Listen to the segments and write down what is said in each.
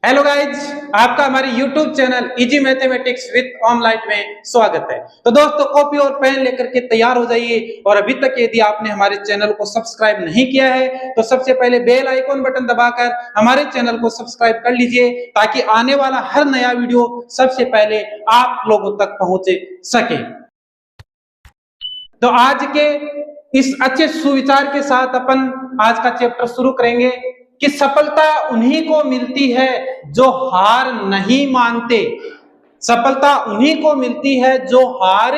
Hello guys, आपका हमारे YouTube channel easy mathematics with online में स्वागत है। तो दोस्तों, कॉपी और पेन लेकर के तैयार हो जाइए। और अभी तक यदि आपने हमारे चैनल को सब्सक्राइब नहीं किया है तो सबसे पहले बेल आइकॉन बटन दबाकर हमारे चैनल को सब्सक्राइब कर लीजिए, ताकि आने वाला हर नया वीडियो सबसे पहले आप लोगों तक पहुंच सके। तो आज के इस अच्छे सुविचार के साथ अपन आज का चैप्टर शुरू करेंगे कि सफलता उन्हीं को मिलती है जो हार नहीं मानते। सफलता उन्हीं को मिलती है जो हार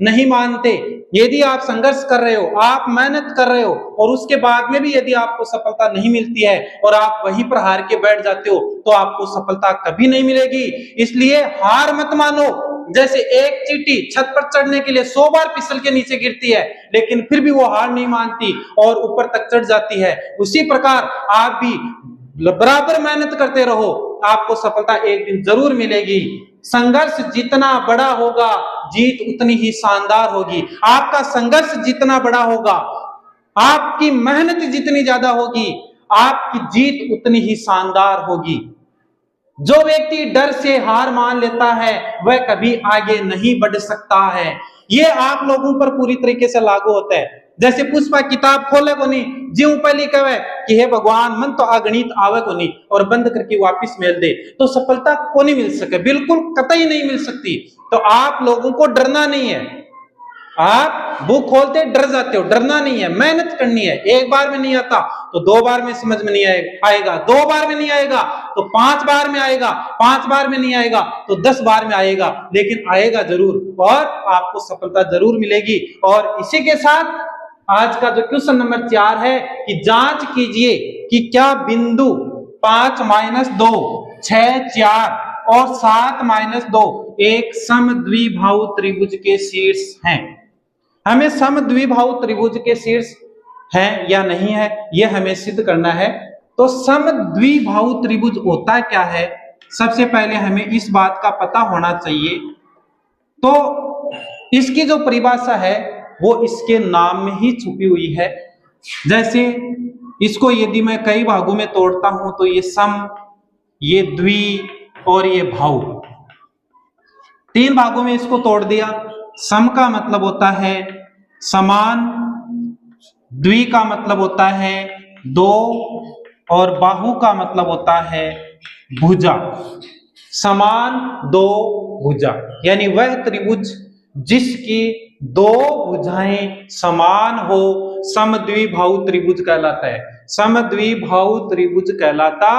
नहीं मानते। यदि आप संघर्ष कर रहे हो, आप मेहनत कर रहे हो और उसके बाद में भी यदि आपको सफलता नहीं मिलती है और आप वहीं पर हार के बैठ जाते हो तो आपको सफलता कभी नहीं मिलेगी। इसलिए हार मत मानो। जैसे एक चींटी छत पर चढ़ने के लिए 100 बार फिसल के नीचे गिरती है, लेकिन फिर भी वो हार नहीं मानती और ऊपर तक चढ़ जाती है। उसी प्रकार आप भी बराबर मेहनत करते रहो, आपको सफलता एक दिन जरूर मिलेगी। संघर्ष जितना बड़ा होगा, जीत उतनी ही शानदार होगी। आपका संघर्ष जितना बड़ा होगा, आपकी मेहनत जितनी ज्यादा होगी, आपकी जीत उतनी ही शानदार होगी। जो व्यक्ति डर से हार मान लेता है वह कभी आगे नहीं बढ़ सकता है। ये आप लोगों पर पूरी तरीके से लागू होता है। जैसे पुष्पा किताब खोले को नहीं, जीव पहली कहे कि हे भगवान मन तो अगणित आवे को नहीं और बंद करके वापिस मेल दे, तो सफलता को नहीं मिल सके, बिल्कुल कतई नहीं मिल सकती। तो आप लोगों को डरना नहीं है। आप बुक खोलते डर जाते हो, डरना नहीं है, मेहनत करनी है। एक बार में नहीं आता तो 2 बार में समझ में नहीं आएगा, 2 बार में नहीं आएगा तो 5 बार में आएगा, 5 बार में नहीं आएगा तो 10 बार में आएगा, लेकिन आएगा जरूर और आपको सफलता जरूर मिलेगी। और इसी के साथ आज का जो क्वेश्चन नंबर 4 है कि जांच कीजिए कि क्या बिंदु 5 - 2, 6, 4 और 7 - 2 एक समद्विबाहु त्रिभुज के शीर्ष हैं। हमें समद्विबाहु त्रिभुज के शीर्ष है या नहीं है यह हमें सिद्ध करना है। तो समद्विबाहु त्रिभुज होता क्या है, सबसे पहले हमें इस बात का पता होना चाहिए। तो इसकी जो परिभाषा है वो इसके नाम में ही छुपी हुई है। जैसे इसको यदि मैं कई भागों में तोड़ता हूं तो ये सम, ये द्वि और ये भाव, 3 भागों में इसको तोड़ दिया। सम का मतलब होता है समान, द्वि का मतलब होता है 2 और बाहु का मतलब होता है भुजा। समान 2 भुजा यानी वह त्रिभुज जिसकी 2 भुजाएं समान हो समद्विबाहु त्रिभुज कहलाता है। समद्विबाहु त्रिभुज कहलाता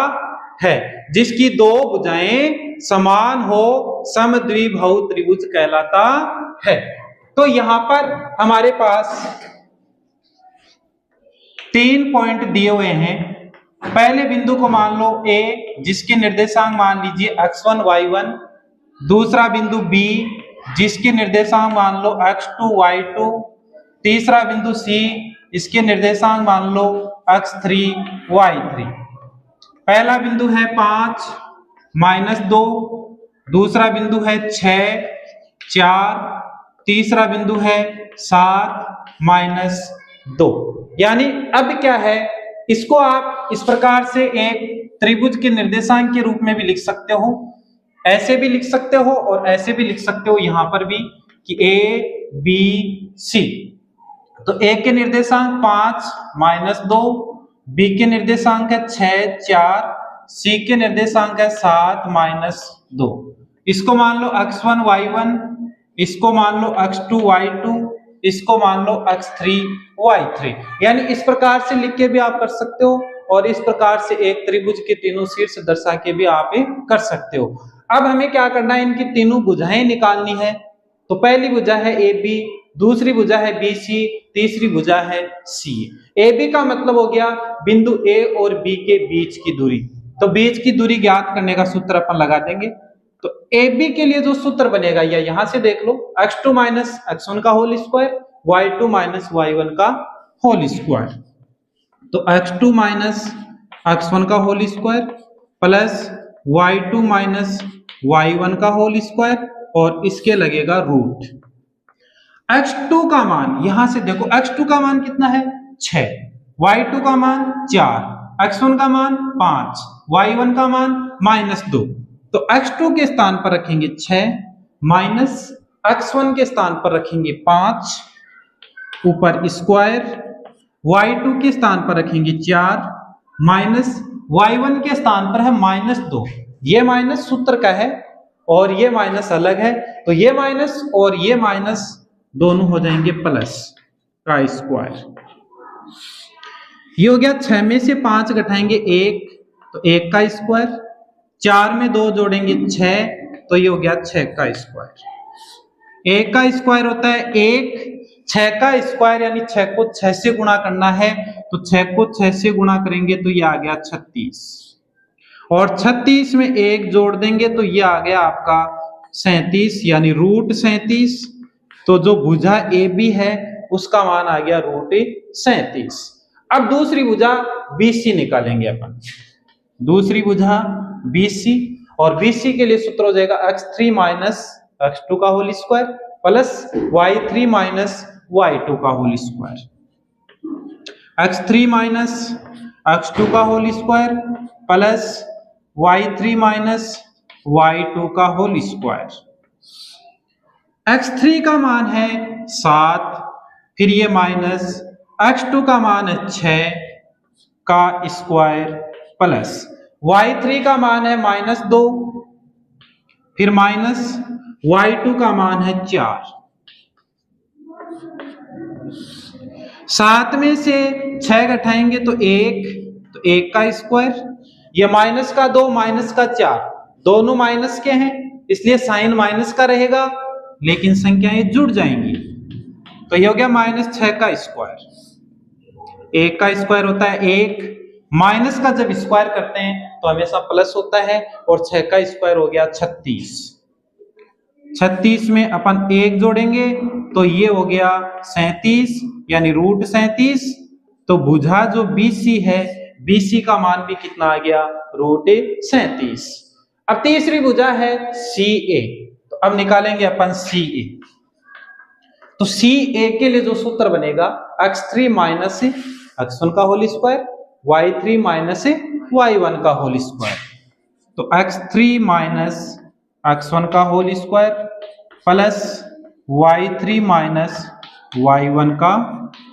है जिसकी 2 भुजाएं समान हो, समद्विबाहु त्रिभुज कहलाता है। तो यहां पर हमारे पास 3 पॉइंट दिए हुए हैं। पहले बिंदु को मान लो A, जिसके निर्देशांक मान लीजिए x1 y1। दूसरा बिंदु B, जिसके निर्देशांक मान लो x2 y2। तीसरा बिंदु C, इसके निर्देशांक मान लो x3 y3। पहला बिंदु है 5 - 2, दूसरा बिंदु है 6, 4, तीसरा बिंदु है 7 - 2। यानी अब क्या है, इसको आप इस प्रकार से एक त्रिभुज के निर्देशांक के रूप में भी लिख सकते हो, ऐसे भी लिख सकते हो और ऐसे भी लिख सकते हो। यहां पर भी कि A B C। तो A के निर्देशांक 5 - 2, B के निर्देशांक है 6, 4, C के निर्देशांक है 7 - 2। इसको मान लो x1 y1, इसको मान लो x2 y2, इसको मान लो x3 y3। यानी इस प्रकार से लिख के भी आप कर सकते हो और इस प्रकार से एक त्रिभुज के तीनों शीर्ष दर्शा के भी आप कर सकते हो। अब हमें क्या करना है, इनकी तीनों भुजाएं निकालनी है। तो पहली भुजा है AB, दूसरी भुजा है BC, तीसरी भुजा है CA। AB का मतलब हो गया बिंदु A और B के बीच की दूरी। तो बीच की दूरी ज्ञात करने का सूत्र अपन लगा देंगे। तो AB के लिए जो सूत्र बनेगा या यहां से देख लो, x2 - x1 का होल स्क्वायर, y2 - y1 का होल स्क्वायर। तो x2 - x1 का whole square plus y2 - y1 का होल स्क्वायर और इसके लगेगा रूट। x2 का मान यहां से देखो, x2 का मान कितना है 6, y2 का मान 4, x1 का मान 5, y1 का मान -2। तो x2 के स्थान पर रखेंगे 6 माइनस x1 के स्थान पर रखेंगे 5 ऊपर स्क्वायर, y2 के स्थान पर रखेंगे 4 माइनस y1 के स्थान पर है -2। ये माइनस सूत्र का है और ये माइनस अलग है, तो ये माइनस और ये माइनस दोनों हो जाएंगे प्लस का स्क्वायर। ये हो गया 6 में से 5 घटाएंगे 1 तो 1 का स्क्वायर, 4 में 2 जोड़ेंगे 6 तो ये हो गया 6 का स्क्वायर। 1 का स्क्वायर होता है 1, 6 का स्क्वायर यानी 6 को 6 से गुणा करना है, तो 6 को 6 से गुणा करेंगे तो ये आ गया 36 और 36 में 1 जोड़ देंगे तो ये आ गया आपका 37 यानी √37। तो जो भुजा ए बी है उसका मान आ गया √37। अब दूसरी भुजा BC निकालेंगे अपन, दूसरी भुजा BC, और BC के लिए सूत्र हो जाएगा x3 माइनस x2 का whole square plus y3 minus y2 का whole square. x3 minus x2 का whole square plus y3 minus y2 का होल स्क्वायर। x3 का मान है 7, फिर ये माइनस x2 का मान है 6 का स्क्वायर प्लस y3 का मान है -2, फिर माइनस y2 का मान है 4। 7 में से 6 घटाएंगे तो 1, तो 1 का स्क्वायर, ये माइनस का 2 माइनस का 4 दोनों माइनस के हैं इसलिए साइन माइनस का रहेगा, लेकिन संख्याएं जुड़ जाएंगी तो ये हो गया -6 का स्क्वायर। 1 का स्क्वायर होता है 1, माइनस का जब स्क्वायर करते हैं तो हमेशा प्लस होता है, और 6 का स्क्वायर हो गया 36। 36 में अपन 1 जोड़ेंगे तो ये हो गया 37 यानी √37। तो भुजा जो BC है BC का मान भी कितना आ गया √37। अब तीसरी भुजा है CA, तो अब निकालेंगे अपन CA। तो CA के लिए जो सूत्र बनेगा x3 माइनस x1 का whole square y3 minus y1 का होल स्क्वायर। तो x3 माइनस x1 का whole square plus y3 minus y1 का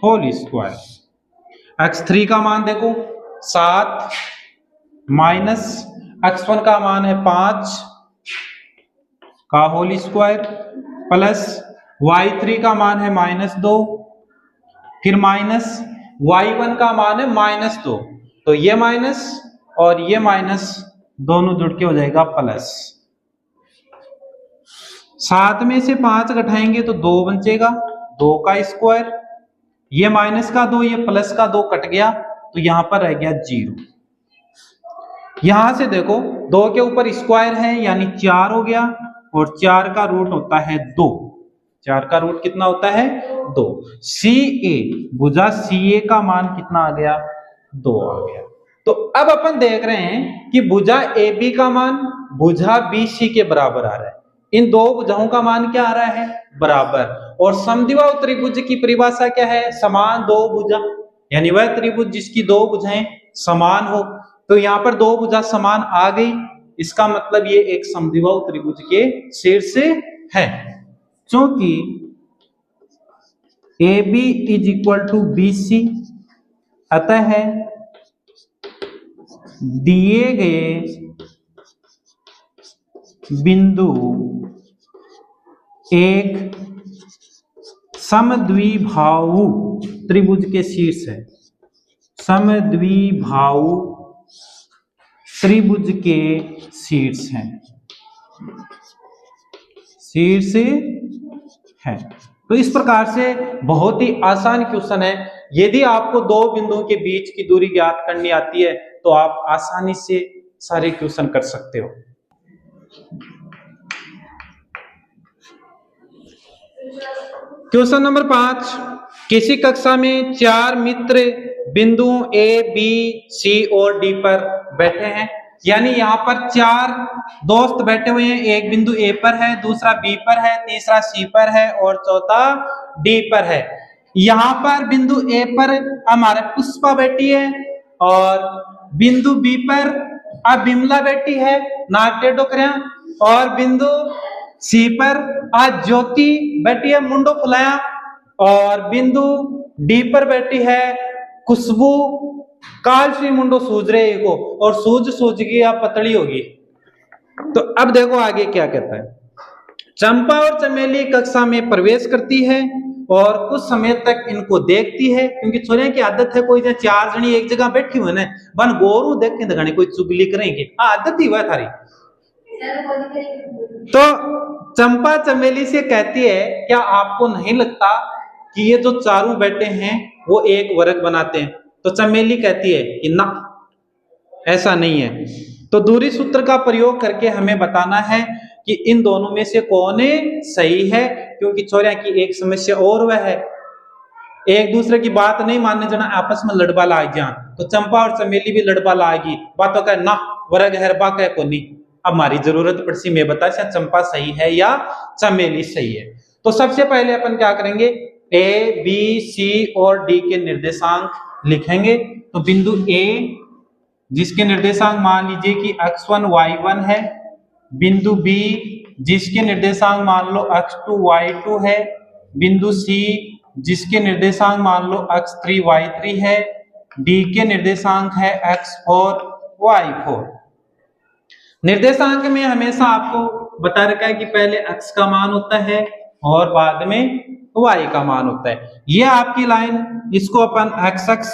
होल स्क्वायर। x3 का मान देखो 7 माइनस x1 का मान है 5 का होल स्क्वायर प्लस y3 का मान है -2, फिर माइनस y1 का मान है -2, तो ये माइनस और ये माइनस दोनों जुड़ के हो जाएगा प्लस। 7 में से 5 घटाएंगे तो 2 बचेगा, 2 का स्क्वायर, ये माइनस का 2 ये प्लस का 2 कट गया तो यहां पर रह गया 0। यहां से देखो 2 के ऊपर स्क्वायर है यानी 4 हो गया, और 4 का रूट होता है 2। 4 का रूट कितना होता है 2। CA भुजा CA का मान कितना आ गया 2 आ गया। तो अब अपन देख रहे हैं कि भुजा AB का मान भुजा BC के बराबर आ रहा है। इन दो भुजाओं का मान क्या आ रहा है बराबर। और समद्विबाहु त्रिभुज की परिभाषा क्या है समान दो भुजा, यानी वह त्रिभुज जिसकी दो भुजाएं समान हो। तो यहाँ पर दो भुजा समान आ गई, इसका मतलब ये एक समद्विबाहु त्रिभुज के शीर्ष है। क्योंकि AB = BC, अतः दिए गए बिंदु एक समद्विबाहु त्रिभुज के शीर्ष है, समद्विबाहु त्रिभुज के शीर्ष है, शीर्ष है। तो इस प्रकार से बहुत ही आसान क्वेश्चन है। यदि आपको दो बिंदुओं के बीच की दूरी ज्ञात करनी आती है तो आप आसानी से सारे क्वेश्चन कर सकते हो। क्वेश्चन नंबर 5, किसी कक्षा में 4 मित्र बिंदुओं A, B, C और D पर बैठे हैं। यानी यहाँ पर 4 दोस्त बैठे हुए हैं, एक बिंदु A पर है, दूसरा B पर है, तीसरा C पर है और चौथा D पर है। यहाँ पर बिंदु A पर हमारे पुष्पा बैठी है और बिंदु B पर अब बिमला बैठी है नाक टेढ़ो करया और बिंदु सी पर आज ज्योति बैठी है मुंडो फुलाया और बिंदु डी पर बैठी है खुशबू काल से मुंडो सूझ रहे को और सूझ गई आप पतली होगी। तो अब देखो आगे क्या कहता है। चंपा और चमेली कक्षा में प्रवेश करती है और कुछ समय तक इनको देखती है, क्योंकि छोरिया की आदत है कोई चार जनी एक जगह बैठी हुई है बन गोरू देख के दगाने कोई चुगली करेंगे, आदत ही हुआ थारी। तो चंपा चमेली से कहती है क्या आपको नहीं लगता कि ये जो चारों बैठे हैं वो एक वर्ग बनाते हैं? तो चमेली कहती है कि ना ऐसा नहीं है। तो दूरी सूत्र का प्रयोग करके हमें बताना है कि इन दोनों में से कौन सही है, क्योंकि छोरिया की एक समस्या और वह है एक दूसरे की बात नहीं मानने जाना आपस में लड़बा लाग जान। तो चंपा और चमेली भी लड़बा लागी बातों का ना वर्ग हरबा कह को नहीं। अब हमारी जरूरत पड़सी मैं बता चंपा सही है या चमेली सही है। तो सबसे पहले अपन क्या करेंगे ए बी सी और डी के निर्देशांक लिखेंगे। तो बिंदु ए जिसके निर्देशांक मान लीजिए कि x1 y1 है, बिंदु बी जिसके निर्देशांक मान लो x2 y2 है, बिंदु सी जिसके निर्देशांक मान लो x3 y3 है, डी के निर्देशांक है x4 y4। निर्देशांक में हमेशा आपको बता रखा है कि पहले x का मान होता है और बाद में y का मान होता है। यह आपकी लाइन इसको अपन x अक्ष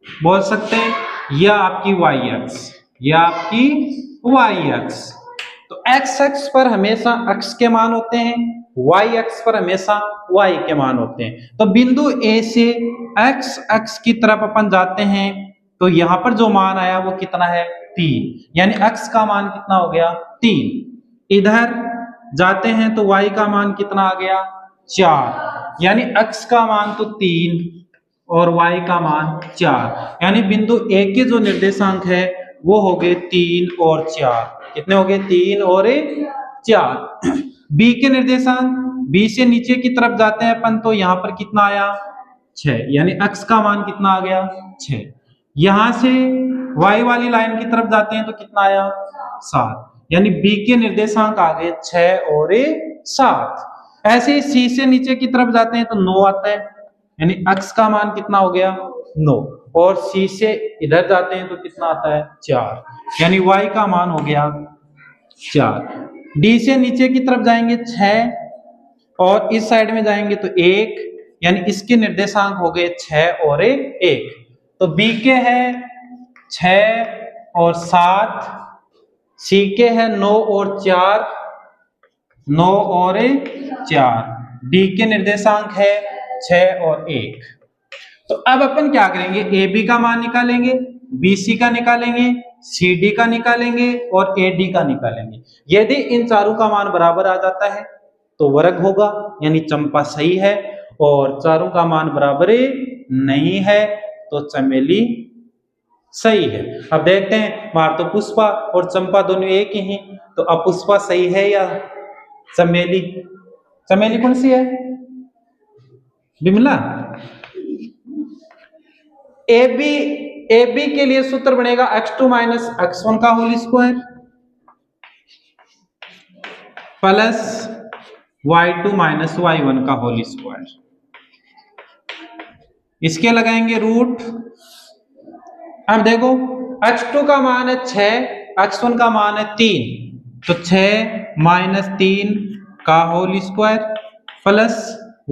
बोल सकते हैं या आपकी y अक्ष या आपकी y अक्ष। तो x अक्ष पर हमेशा x के मान होते हैं, y अक्ष पर हमेशा y के मान होते हैं। तो बिंदु A से x अक्ष की तरफ अपन जाते हैं तो यहां पर जो मान आया वो कितना है 3, यानी x का मान कितना हो गया 3। इधर जाते हैं तो y का मान कितना आ गया 4, यानी x का मान तो 3 और y का मान 4, यानी बिंदु A के जो निर्देशांक है वो हो गए 3 और 4। कितने हो गए 3 और 4। B के निर्देशांक B से नीचे की तरफ जाते हैं अपन तो यहां पर कितना आया 6, यानी x का मान कितना आ गया 6। यहां से y वाली लाइन की तरफ जाते हैं तो कितना आया 7, यानी B के निर्देशांक आ गए 6 और 7। ऐसे ही C से नीचे की तरफ जाते हैं तो 9 आता है, यानी x का मान कितना हो गया 9 और C से इधर जाते हैं तो कितना आता है 4, यानी y का मान हो गया 4। D से नीचे की तरफ जाएंगे 6 और इस साइड में जाएंगे तो 1, यानी इसके निर्देशांक हो गए 6 और 1। तो B के है 6 और 7, C के है 9 और 4, 9 और 4, D के निर्देशांक है 6 और 1। तो अब अपन क्या करेंगे AB का मान निकालेंगे, BC का निकालेंगे, CD का निकालेंगे और AD का निकालेंगे। यदि इन चारों का मान बराबर आ जाता है तो वर्ग होगा, यानी चंपा सही है, और चारों का मान बराबर नहीं है तो चमेली सही है। अब देखते हैं मार तो पुष्पा और चंपा दोनों एक ही हैं, तो अब पुष्पा सही है या चमेली? चमेली कौन सी है बिमला? AB के लिए सूत्र बनेगा x2 माइनस x1 का whole square plus y2 minus y1 का होल स्क्वायर। इसके लगाएंगे रूट। अब देखो x2 का मान है 6, x1 का मान है 3, तो 6 माइनस 3 का होल स्क्वायर प्लस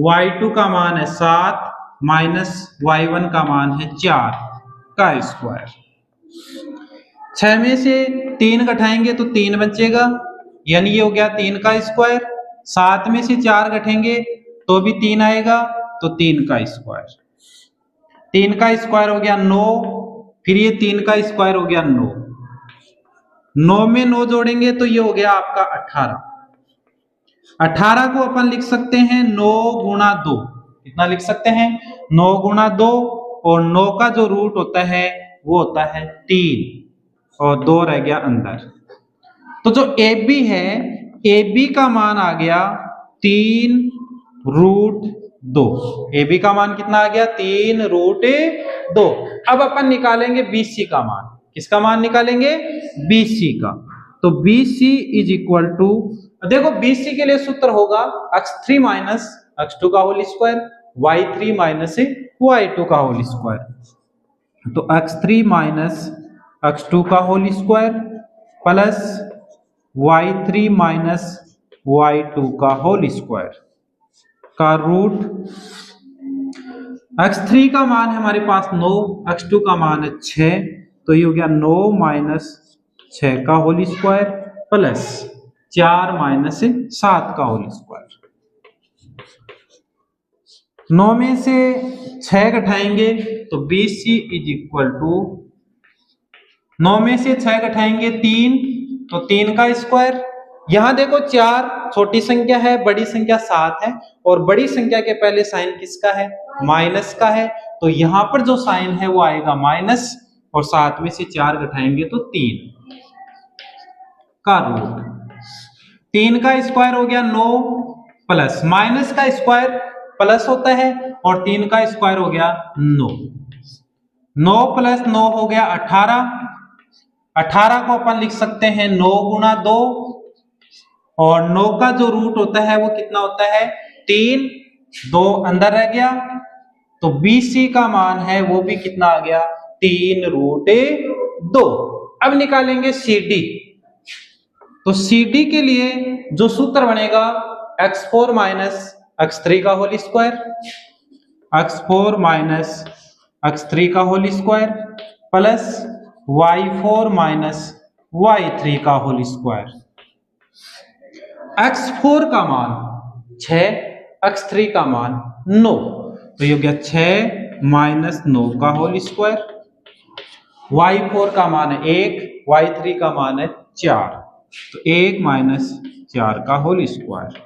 y2 का मान है 7 माइनस y1 का मान है 4 का स्क्वायर। 6 में से 3 घटाएंगे तो 3 बचेगा, यानी ये हो गया 3 का स्क्वायर। 7 में से 4 घटेंगे तो भी 3 आएगा, तो 3 का स्क्वायर। 3 का स्क्वायर हो गया 9, फिर ये 3 का स्क्वायर हो गया 9। 9 में 9 जोड़ेंगे तो ये हो गया आपका 18। 18 को अपन लिख सकते हैं 9 गुणा 2। कितना लिख सकते हैं 9 गुणा 2, और 9 का जो रूट होता है वो होता है 3 और 2 रह गया अंदर। तो जो AB है AB का मान आ गया 3 रूट 2। AB का मान कितना आ गया 3 रूट 2। अब अपन निकालेंगे BC का मान। किसका मान निकालेंगे? BC का। तो BC इज इक्वल टू, देखो BC के लिए सूत्र होगा x3 माइनस x2 का whole square, y3 minus y2 का होल स्क्वायर। तो x3 माइनस x2 का whole square plus y3 minus y2 का होल स्क्वायर का रूट, x3 का मान है हमारे पास 9, x2 का मान है 6, तो ये हो गया 9 माइनस 6 का होल स्क्वायर प्लस 4 माइनस 7 का होल स्क्वायर। 9 में से 6 घटाएंगे तो BC इज इक्वल टू, 9 में से 6 घटाएंगे 3, तो 3 का स्क्वायर। यहां देखो 4 छोटी संख्या है, बड़ी संख्या 7 है, और बड़ी संख्या के पहले साइन किसका है? माइनस का है, तो यहां पर जो साइन है वो आएगा माइनस, और 7 में से 4 घटाएंगे तो 3 का रूट। 3 का स्क्वायर हो गया 9 प्लस माइनस का स्क्वायर प्लस होता है, और 3 का स्क्वायर हो गया 9। 9 प्लस 9 हो गया 18। 18 को अपन लिख सकते हैं 9 गुना 2, और 9 का जो रूट होता है वो कितना होता है? 3, 2 अंदर रह गया, तो BC का मान है वो भी कितना आ गया? 3 रूट 2। अब निकालेंगे CD। तो CD के लिए जो सूत्र बनेगा x4 माइनस x3 का whole square, x4 minus x3 का whole square plus y4 minus y3 का होल स्क्वायर। x4 का मान 6, x3 का मान 9, तो ये हो गया 6 माइनस 9 का होल स्क्वायर। y4 का मान है 1, y3 का मान है 4, तो 1 माइनस 4 का होल स्क्वायर।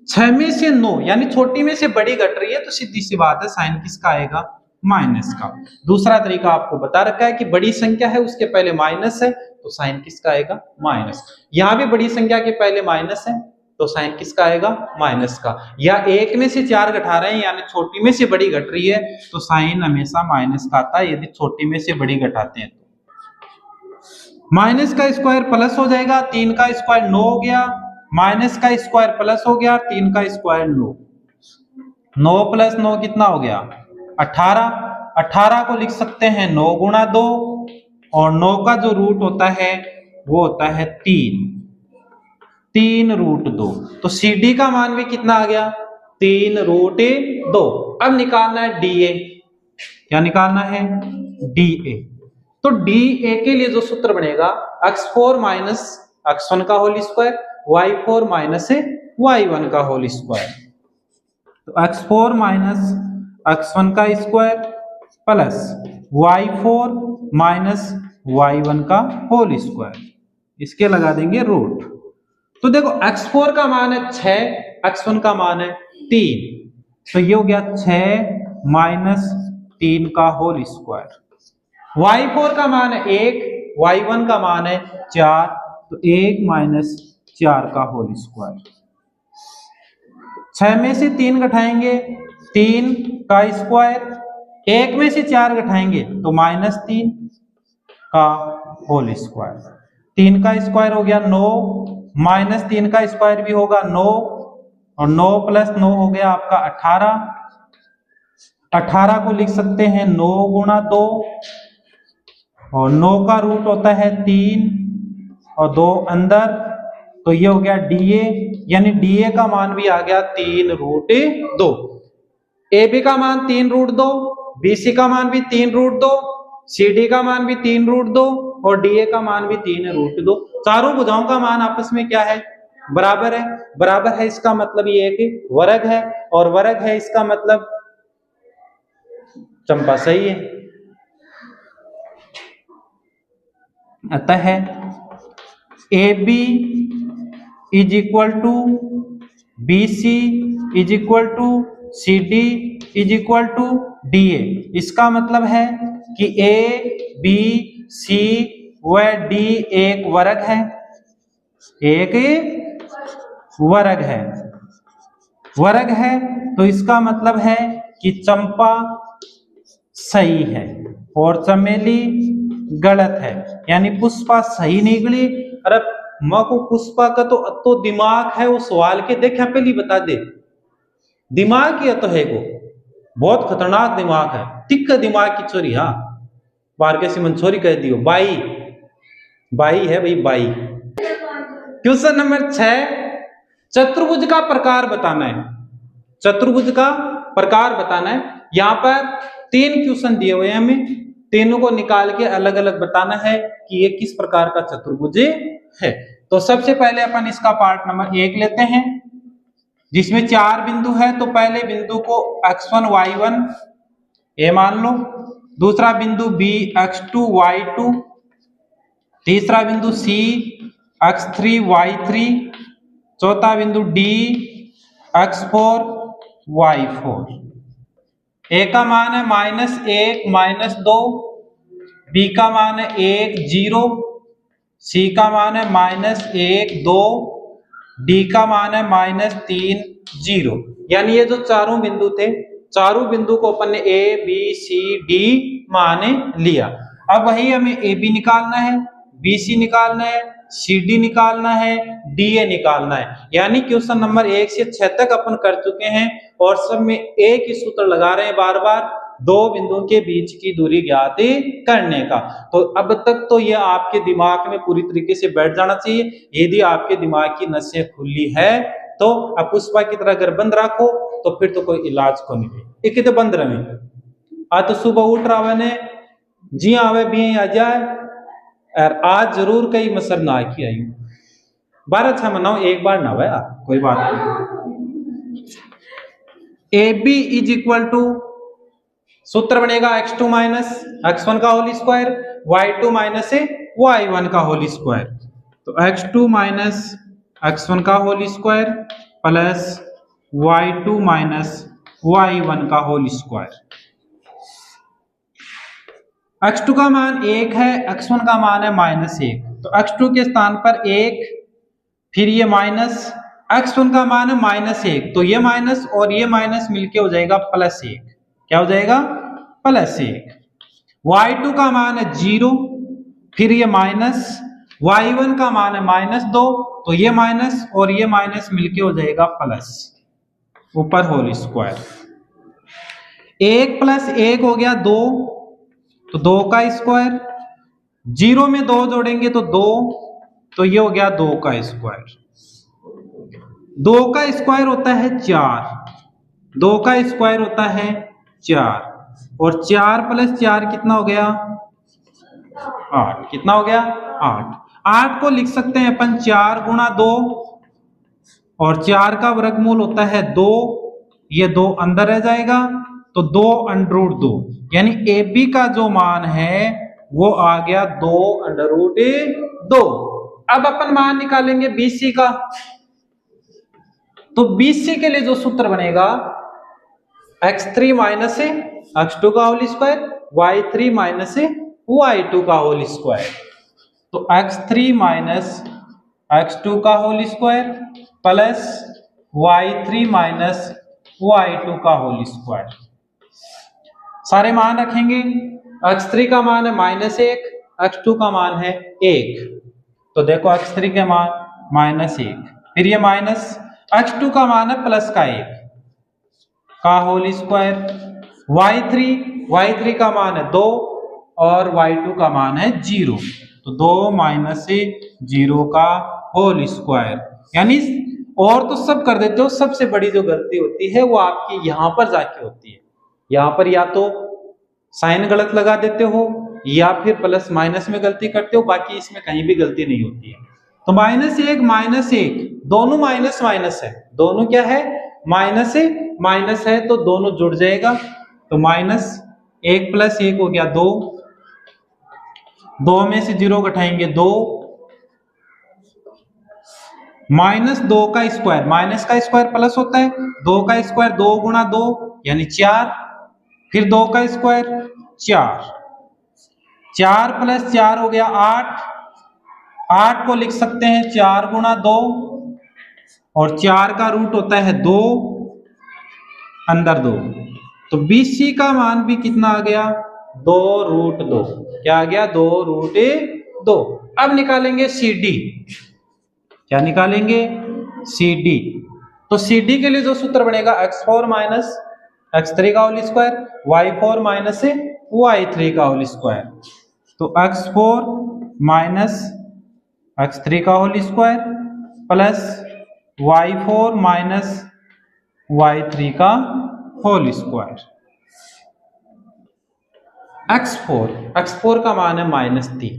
6 में से 9 यानी छोटी में से बड़ी घट रही है, तो सीधी सी बात है साइन किसका आएगा? माइनस का। दूसरा तरीका आपको बता रखा है कि बड़ी संख्या है उसके पहले माइनस है, तो साइन किसका आएगा? माइनस। यहां भी बड़ी संख्या के पहले माइनस है, तो साइन किसका आएगा? माइनस का। या 1 में से 4 घटा रहे हैं यानी छोटी में से बड़ी घट रही है, तो साइन हमेशा माइनस का आता है यदि छोटी में से बड़ी घटाते हैं। माइनस का स्क्वायर प्लस हो जाएगा, 3 का स्क्वायर 9 हो गया, माइनस का स्क्वायर प्लस हो गया, 3 का स्क्वायर 9। 9 प्लस 9 कितना हो गया? 18। 18 को लिख सकते हैं 9 गुना 2, और 9 का जो रूट होता है वो होता है 3 रूट 2। तो CD का मान भी कितना आ गया? 3 रूट 2। अब निकालना है DA। क्या निकालना है? DA। तो DA के लिए जो सूत्र बनेगा x4 माइनस x1 का whole square, y4 minus y1 का होल स्क्वायर। तो x4 माइनस x1 का square plus y4 minus y1 का होल स्क्वायर, इसके लगा देंगे रूट। तो देखो x4 का मान है 6, x1 का मान है 3, तो ये हो गया 6 माइनस 3 का होल स्क्वायर। y4 का मान है 1, y1 का मान है 4, तो 1 माइनस 4 का होल स्क्वायर। 6 में से 3 घटाएंगे 3 का स्क्वायर, 1 में से 4 घटाएंगे तो -3 का होल स्क्वायर। 3 का स्क्वायर हो गया 9, -3 का स्क्वायर भी होगा 9, और 9 प्लस 9 हो गया आपका 18। 18 को लिख सकते हैं 9 गुना 2, और 9 का रूट होता है 3 और 2 अंदर, तो ये हो गया DA, यानी DA का मान भी आ गया 3 रूट 2। AB का मान 3 रूट 2, BC का मान भी 3 रूट 2, CD का मान भी 3 रूट 2, और DA का मान भी 3 रूट 2। चारों भुजाओं का मान आपस में क्या है? बराबर है। बराबर है इसका मतलब ये कि वर्ग है, और वर्ग है इसका मतलब चंपा सही है। अतः AB is equal to BC is equal to CD is equal to DA। इसका मतलब है कि A, B, C व D एक वर्ग है, एक वर्ग है। वर्ग है तो इसका मतलब है कि चंपा सही है, और चमेली गलत है, यानी पुष्पा सही निकली। अरे माँ को पुष्पा का तो दिमाग है वो सवाल के देखा पहले बता दे, दिमाग ही तो है वो, बहुत खतरनाक दिमाग है, टिक दिमाग की छोरी। हाँ बार के सिमन छोरी कह दियो, बाई बाई है भाई बाई। क्वेश्चन नंबर 6, चतुर्भुज का प्रकार बताना है। चतुर्भुज का प्रकार बताना है। यहां पर 3 क्वेश्चन दिए हुए हैं, हमें तीनों को निकाल के अलग अलग बताना है कि ये किस प्रकार का चतुर्भुज है। तो सबसे पहले अपन इसका पार्ट नंबर 1 लेते हैं, जिसमें 4 बिंदु है। तो पहले बिंदु को x1 y1 ए मान लो, दूसरा बिंदु b x2 y2, तीसरा बिंदु c x3 y3, चौथा बिंदु d x4 y4। ए का मान है -1 -2, बी का मान है 1 0, सी का मान है -1 2, डी का मान है -3 0। यानी ये जो चारों बिंदु थे, चारों बिंदु को अपन ने ए बी सी डी मान लिया। अब वही हमें ए बी निकालना है, बी सी निकालना है, सी डी निकालना है, डी ए निकालना है। यानी क्वेश्चन नंबर 1 से 6 तक अपन कर चुके हैं और सब में एक ही सूत्र लगा रहे हैं बार बार, दो बिंदुओं के बीच की दूरी ज्ञात करने का। तो अब तक तो ये आपके दिमाग में पूरी तरीके से बैठ जाना चाहिए। यदि आपके दिमाग की नसें खुली है तो अब पुष्पा की तरह अगर बंद रखो तो फिर तो कोई इलाज को नहीं। एक तो बंद रहे आज तो सुबह उठ रहा ने जी आवे भी आ जाए और आज जरूर कई मसर ना की आई 12 मनाओ एक बार ना भया कोई बात नहीं। A B is equal to सूत्र बनेगा x2 माइनस x1 का whole square, y2 minus y1 का होल स्क्वायर। तो x2 माइनस x1 का whole square plus y2 minus y1 का होल स्क्वायर। x2 का मान 1 है, x1 का मान है -1, तो x2 के स्थान पर 1, फिर ये माइनस, x1 का मान है -1, तो ये माइनस और ये माइनस मिलके हो जाएगा +1। क्या हो जाएगा? +1। y2 का मान है 0, फिर ये माइनस, y1 का मान है -2, तो ये माइनस और ये माइनस मिलके हो जाएगा प्लस, ऊपर होल स्क्वायर। 1 + 1 हो गया 2, तो 2 का स्क्वायर, 0 में 2 जोड़ेंगे तो 2, तो ये हो गया 2 का स्क्वायर। 2 का स्क्वायर होता है 4, 2 का स्क्वायर होता है 4, और 4 + 4 कितना हो गया? 8। कितना हो गया? 8। 8 को लिख सकते हैं अपन 4 × 2, और 4 का वर्गमूल होता है 2, ये 2 अंदर रह जाएगा, तो 2√2, यानी ए बी का जो मान है वो आ गया 2√2। अब अपन मान निकालेंगे BC का। तो BC के लिए जो सूत्र बनेगा x3 माइनस x2 का whole square, y3 minus y2 का होल स्क्वायर। तो x3 माइनस x2 का whole square plus y3 minus y2 का होल स्क्वायर। सारे मान रखेंगे। x3 का मान है -1, x2 का मान है 1, तो देखो x3 के मान -1, फिर ये माइनस, x2 का मान है +1 का होल स्क्वायर, y3 का मान है 2 और y2 का मान है 0, तो 2 - 0 का होल स्क्वायर। यानी और तो सब कर देते हो, सबसे बड़ी जो गलती होती है वो आपकी यहां पर जाके होती है। यहां पर या तो साइन गलत लगा देते हो या फिर प्लस माइनस में गलती करते हो, बाकी इसमें कहीं भी गलती नहीं होती है। तो -1 -1 दोनों माइनस माइनस है, दोनों क्या है? माइनस है, तो दोनों जुड़ जाएगा, तो -1 + 1 हो गया 2, 2 में से 0 घटाएंगे 2, -2 का स्क्वायर, माइनस का स्क्वायर प्लस होता है, 2 का स्क्वायर 2 × 2 यानी 4, फिर 2 का स्क्वायर 4, 4 + 4 हो गया 8, 8 को लिख सकते हैं 4 × 2, और 4 का रूट होता है 2, अंदर 2, तो BC का मान भी कितना आ गया? 2√2। क्या आ गया? 2√2। अब निकालेंगे CD। क्या निकालेंगे? CD। तो CD के लिए जो सूत्र बनेगा x4 माइनस x3 का whole square, y4 minus y3 का होल स्क्वायर। तो x4 माइनस x3 का whole square plus y4 minus y3 का होल स्क्वायर। x4 का मान है -3।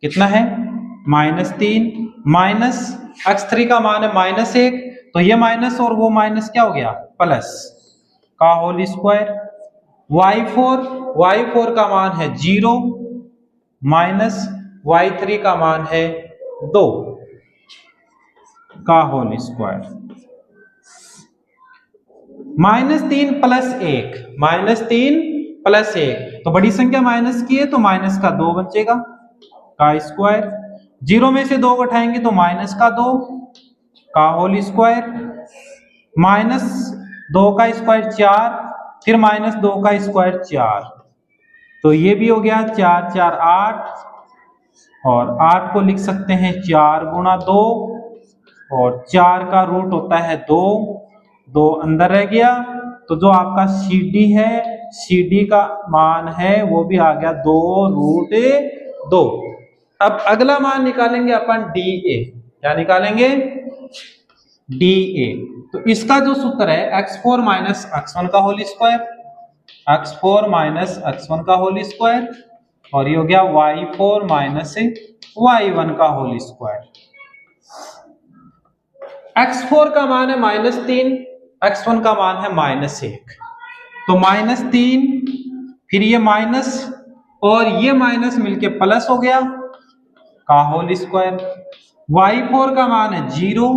कितना है? -3 माइनस x3 का मान है -1। तो ये माइनस और वो माइनस क्या हो गया? प्लस का होल स्क्वायर। y4 का मान है 0 माइनस y3 का मान है 2 का होल स्क्वायर। -3 प्लस 1 तो बड़ी संख्या माइनस की है तो माइनस का 2 बचेगा का स्क्वायर। 0 में से 2 घटाएंगे तो माइनस का 2 का होल स्क्वायर। -2 का स्क्वायर 4, फिर -2 का स्क्वायर 4। तो ये भी हो गया 4 4 8, और 8 को लिख सकते हैं 4 गुणा 2, और 4 का रूट होता है 2, 2 अंदर रह गया। तो जो आपका CD है, CD का मान है वो भी आ गया 2√2। अब अगला मान निकालेंगे अपन DA। क्या निकालेंगे? DA। तो इसका जो सूत्र है x4 माइनस x1 का whole square, x4 minus x1 का होल स्क्वायर, और ये हो गया y4 माइनस y1 का होल स्क्वायर। x4 का मान है -3, x1 का मान है -1। तो -3, फिर ये माइनस और ये माइनस मिलके प्लस हो गया का होल स्क्वायर। y4 का मान है 0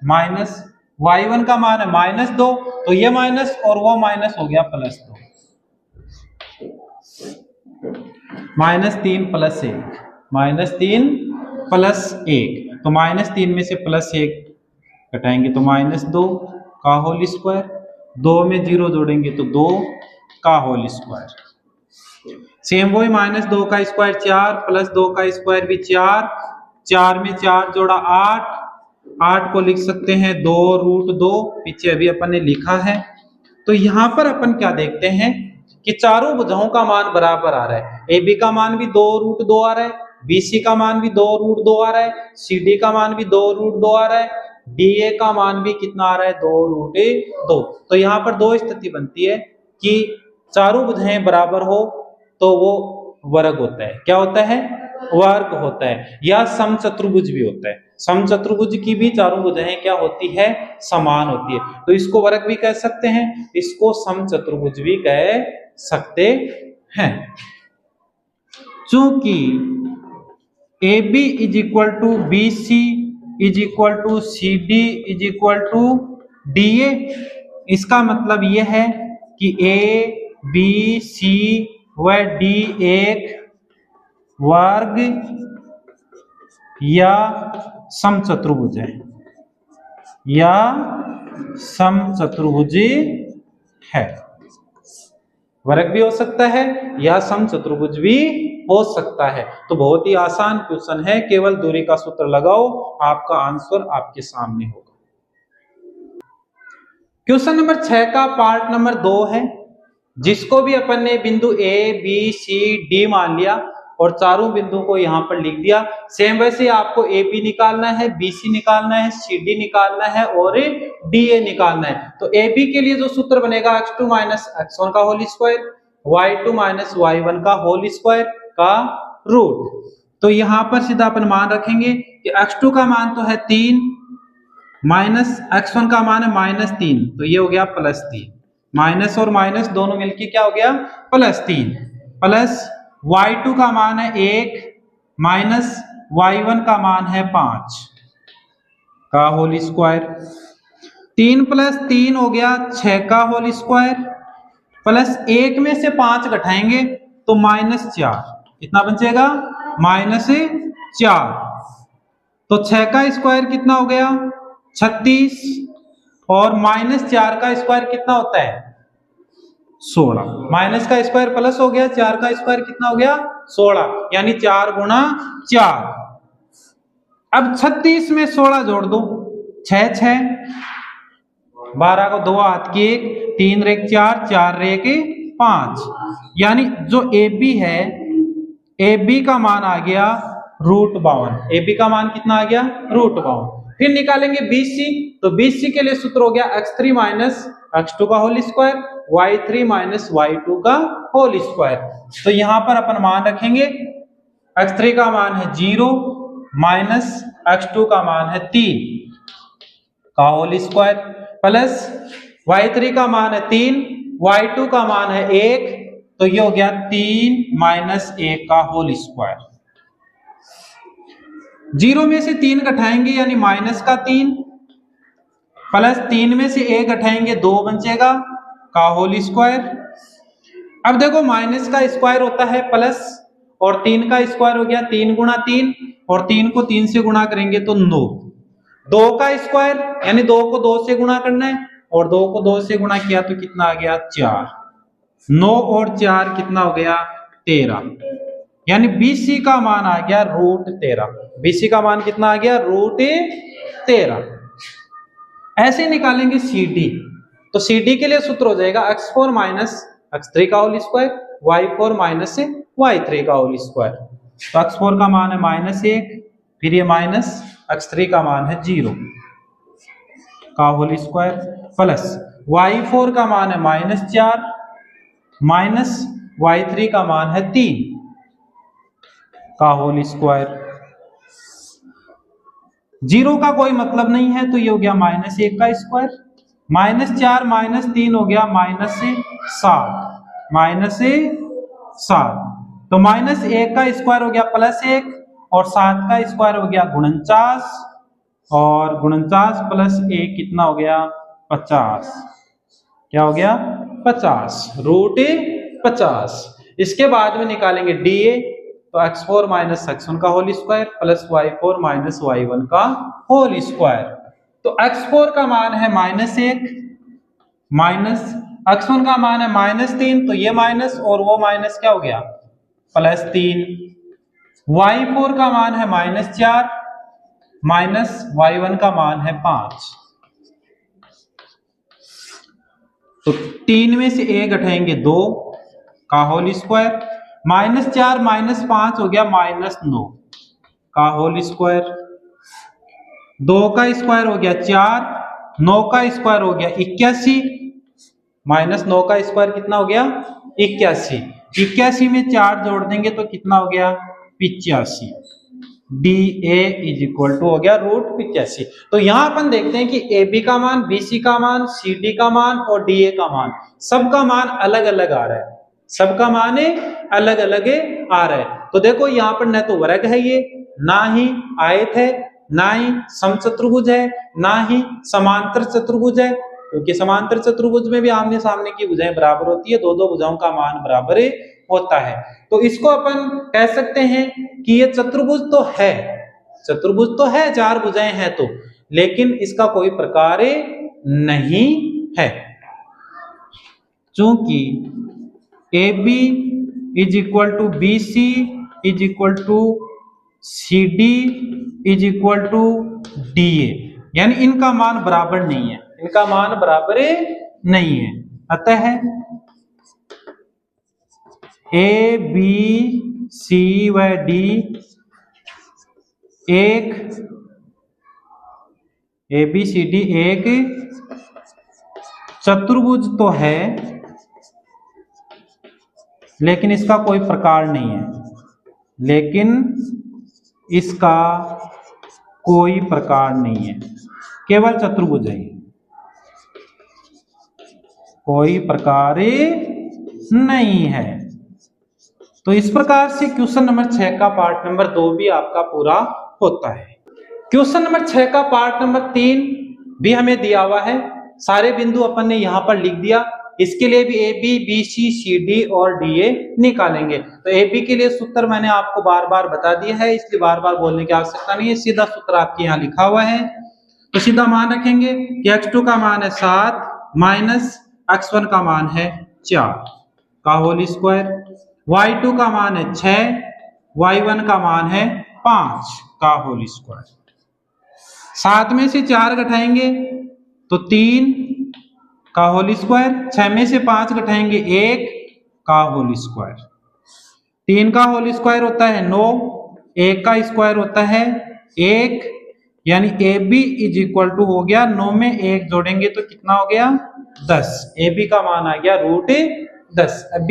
माइनस y1 का मान है -2। तो ये माइनस और वो माइनस हो गया +2। -3 प्लस 1, -3 प्लस 1। तो -3 में से +1 घटाएंगे तो -2 का होल स्क्वायर। 2 में 0 जोड़ेंगे तो 2 का होल स्क्वायर। सेम वही -2 का स्क्वायर 4 प्लस 2 का स्क्वायर भी 4, 4 में 4 जोड़ा 8, 8 को लिख सकते हैं 2√2। पीछे अभी अपन ने लिखा है। तो यहां पर अपन क्या देखते हैं कि चारों भुजाओं का मान बराबर आ रहा है। AB का मान भी 2√2 आ रहा है, BC का मान भी 2√2 आ रहा है, CD का मान भी 2√2 आ रहा है, DA का मान भी कितना आ रहा है? 2√2। तो यहाँ पर दो स्थिति बनती है कि चारों भुजाएं बराबर हो तो वो वर्ग होता है। क्या होता है? वर्ग होता है। या समचतुर्भुज भी होता है। समचतुर्भुज की भी चारों भुजाएं क्या होती है? समान होती है। तो इसको वर्ग भी कह सकते हैं, इसको समचतुर्भुज भी कह सकते हैं। चूंकि AB is equal to BC is equal to CD is equal to DA, इसका मतलब यह है कि A, B, C व D एक वर्ग या समचतुर्भुज है, या समचतुर्भुज है। वर्ग भी हो सकता है या समचतुर्भुज भी हो सकता है। तो बहुत ही आसान क्वेश्चन है, केवल दूरी का सूत्र लगाओ, आपका आंसर आपके सामने होगा। क्वेश्चन नंबर 6 का पार्ट नंबर 2 है, जिसको भी अपन ने बिंदु A, B, C, D मान लिया और चारों बिंदुओं को यहां पर लिख दिया। सेम वैसे आपको AB निकालना है, BC निकालना है, CD निकालना है और DA निकालना है। तो AB के लिए जो सूत्र बनेगा x2 माइनस x1 का whole square, y2 minus y1 का होल स्क्वायर का रूट। तो यहां पर सीधा अपन मान रखेंगे कि x2 का मान तो है 3 माइनस x1 का मान है -3, तो ये हो गया +3। माइनस और माइनस दोनों मिलके क्या हो गया? +3, प्लस y2 का मान है 1 माइनस y1 का मान है 5 का होल स्क्वायर। 3 + 3 हो गया 6 का होल स्क्वायर, प्लस 1 में से 5 घटाएंगे तो -4। कितना बचेगा? -4। तो 6 का स्क्वायर कितना हो गया? 36, और -4 का स्क्वायर कितना होता है? 16। माइनस का स्क्वायर प्लस हो गया, 4 का स्क्वायर कितना हो गया 16, यानी 4 गुणा 4। अब 36 में 16 जोड़ दो, 6 6, 12 को 2 हाथ की 1, 3 रेख 4, 4 रेख 5, यानी जो ए बी है, ए बी का मान आ गया √52। ए बी का मान कितना आ गया √52। फिर निकालेंगे BC, तो BC के लिए सूत्र हो गया x3 माइनस x2 का whole square, y3 minus y2 का होल स्क्वायर। तो यहां पर अपन मान रखेंगे, x3 का मान है 0 माइनस x2 का मान है 3 का होल स्क्वायर, प्लस y3 का मान है 3, y2 का मान है 1, तो ये हो गया 3 माइनस 1 का होल स्क्वायर। 0 में से 3 घटाएंगे यानी माइनस का 3, प्लस 3 में से 1 घटाएंगे 2 बचेगा का होल स्क्वायर। अब देखो माइनस का स्क्वायर होता है प्लस, और 3 का स्क्वायर हो गया 3 गुणा 3, और 3 को 3 से गुणा करेंगे तो 9। 2 का स्क्वायर यानी 2 को 2 से गुणा करना है, और 2 को 2 से गुणा किया तो कितना आ गया 4। 9 और 4 कितना हो गया 13, यानी BC का मान आ गया √13। BC का मान कितना आ गया √13। ऐसे निकालेंगे CD, तो CD के लिए सूत्र हो जाएगा x4 माइनस x3 का whole square, y4 minus y3 का होल स्क्वायर। तो x4 का मान है -1, फिर ये माइनस x3 का मान है 0 का होल स्क्वायर, प्लस y4 का मान है -4 माइनस y3 का मान है 3 का होल स्क्वायर। 0 का कोई मतलब नहीं है, तो ये हो गया -1 का स्क्वायर, -4 माइनस 3 हो गया -7, तो -1 का स्क्वायर हो गया +1, और 7 का स्क्वायर हो गया 49, और 49 प्लस 1 कितना हो गया 50। क्या हो गया 50, √50। इसके बाद में निकालेंगे DA, तो x4 माइनस x1 का whole square plus y4 minus y1 का होल स्क्वायर। तो x4 का मान है -1 माइनस x1 का मान है -3, तो ये माइनस और वो माइनस क्या हो गया +3। y4 का मान है -4 माइनस y1 का मान है 5, तो 3 में से 1 घटाएंगे 2 का होल स्क्वायर, -4 माइनस 5 हो गया -9 का होल स्क्वायर। 2 का स्क्वायर हो गया 4, 9 का स्क्वायर हो गया 81, -9 का स्क्वायर कितना हो गया 81। 81 में 4 जोड़ देंगे तो कितना हो गया 85। DA = हो गया √85। तो यहां अपन देखते हैं कि AB का मान, BC का मान, CD का मान और DA का मान, सबका मान अलग अलग आ रहा है, सबका मान अलग अलग आ रहा है। तो देखो यहाँ पर न तो वर्ग है ये, ना ही आयत है, ना ही समचतुर्भुज है, ना ही समांतर चतुर्भुज है, क्योंकि समांतर चतुर्भुज में भी आमने सामने की भुजाएं बराबर होती है, दो दो भुजाओं का मान बराबर होता है। तो इसको अपन कह सकते हैं कि ये चतुर्भुज तो है, चतुर्भुज तो है, 4 भुजाएं हैं तो, लेकिन इसका कोई प्रकार नहीं है, चूंकि AB = BC = CD = DA, यानी इनका मान बराबर नहीं है, इनका मान बराबर नहीं है। अतः A, B, C व D एक चतुर्भुज तो है, लेकिन इसका कोई प्रकार नहीं है, लेकिन इसका कोई प्रकार नहीं है, केवल चतुर्भुज है, कोई प्रकार नहीं है। तो इस प्रकार से क्वेश्चन नंबर 6 का पार्ट नंबर 2 भी आपका पूरा होता है। क्वेश्चन नंबर 6 का पार्ट नंबर 3 भी हमें दिया हुआ है, सारे बिंदु अपन ने यहां पर लिख दिया। इसके लिए भी AB, BC, CD और DA निकालेंगे। तो AB के लिए सूत्र मैंने आपको बार बार बता दिया है, इसलिए बार बार बोलने की आवश्यकता नहीं है, सीधा सूत्र आपके यहाँ लिखा हुआ है। तो सीधा मान रखेंगे कि x2 का मान है 7 माइनस x1 का मान है 4 का होल स्क्वायर, y2 का मान है 6, y1 का मान है 5 का होल स्क्वायर। 7 में से 4 घटाएंगे तो 3 का होल स्क्वायर, 6 में से 5 घटाएंगे 1 का होल स्क्वायर। 3 का होल स्क्वायर होता है 9, 1 का स्क्वायर होता है 1, यानी AB इज इक्वल टू हो गया 9 में 1 जोड़ेंगे तो कितना हो गया 10। AB का मान आ गया √10। अब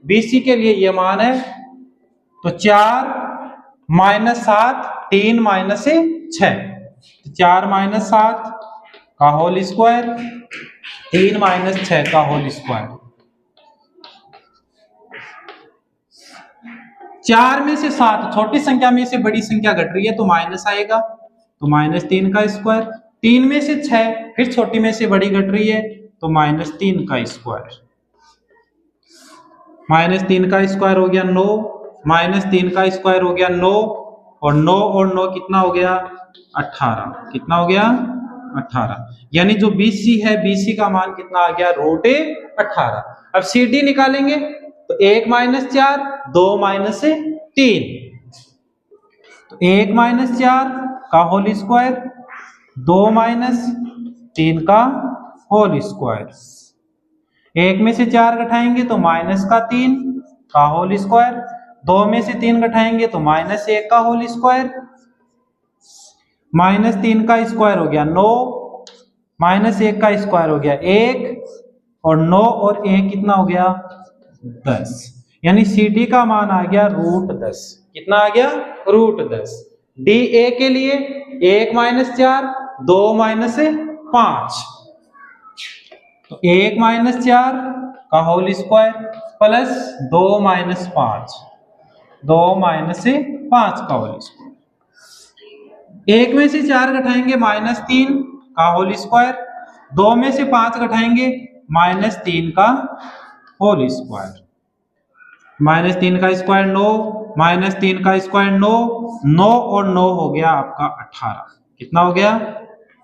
BC के लिए ये मान है तो 4 - 7, 3 - 6, 4 - 7 का होल स्क्वायर, 3 - 6 का होल स्क्वायर। 4 में से 7 छोटी संख्या में से बड़ी संख्या घट रही है तो माइनस आएगा, तो -3 का स्क्वायर। 3 में से 6 फिर छोटी में से बड़ी घट रही है तो -3 का स्क्वायर। -3 का स्क्वायर हो गया 9, -3 का स्क्वायर हो गया 9, और 9 और 9 कितना हो गया 18। कितना हो गया 18, यानी जो BC है BC का मान कितना आ गया √18। अब CD निकालेंगे तो 1 - 4, 2 - 3, तो 1 - 4 का होल स्क्वायर, 2 - 3 का होल स्क्वायर। 1 में से 4 घटाएंगे तो -3 का होल स्क्वायर, 2 में से 3 घटाएंगे तो -1 का होल स्क्वायर। -3 का स्क्वायर हो गया 9, -1 का स्क्वायर हो गया 1, और 9 और 1 कितना हो गया 10, यानी CD का मान आ गया √10। कितना आ गया √10। DA के लिए 1 - 4, 2 - 5, तो 1 - 4 का होल स्क्वायर प्लस 2 - 5, 2 - 5 का होल स्क्वायर। 1 में से 4 घटाएंगे -3 का होल स्क्वायर, 2 में से 5 घटाएंगे -3 का होल स्क्वायर। -3 का स्क्वायर 9, -3 का स्क्वायर 9, 9 और 9 हो गया आपका 18। कितना हो गया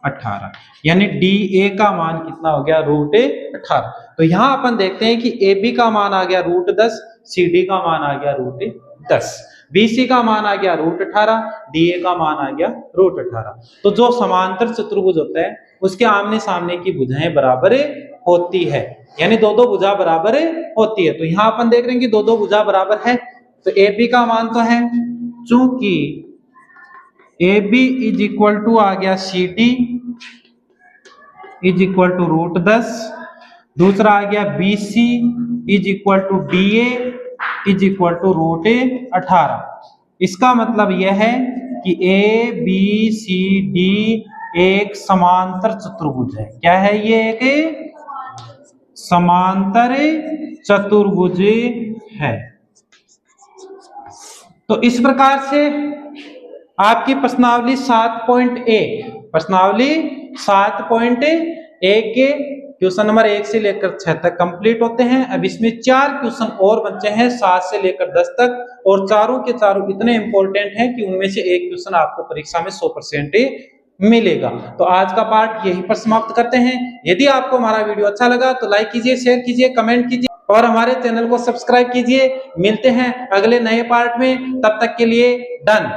18, यानी DA का मान कितना हो गया √18। तो यहां अपन देखते हैं कि AB का मान आ गया √10, CD का मान आ गया √10, BC का मान आ गया √18, DA का मान आ गया √18। तो जो समांतर चतुर्भुज होता है उसके आमने सामने की भुजाएं बराबर होती है, यानी दो भुजा बराबर होती है। तो यहां अपन देख रहे हैं कि दो भुजा बराबर है, तो AB का मान तो है, चूंकि AB इज इक्वल टू आ गया CD इज इक्वल टू √10, दूसरा आ गया BC is equal to DA is equal to √18। इसका मतलब यह है कि ABCD एक समांतर चतुर्भुज है। क्या है ये? एक समांतर चतुर्भुज है। तो इस प्रकार से आपकी प्रश्नावली 7.1 के क्वेश्चन नंबर 1 से लेकर 6 तक कंप्लीट होते हैं। अब इसमें 4 क्वेश्चन और बचे हैं 7 से लेकर 10 तक, और चारों के चारों इतने इंपॉर्टेंट हैं कि उनमें से एक क्वेश्चन आपको परीक्षा में 100% मिलेगा। तो आज का पार्ट यहीं पर समाप्त करते हैं। यदि आपको हमारा वीडियो अच्छा लगा तो लाइक कीजिए, शेयर कीजिए, कमेंट कीजिए और हमारे चैनल को सब्सक्राइब कीजिए। मिलते हैं अगले नए पार्ट में, तब तक के लिए डन।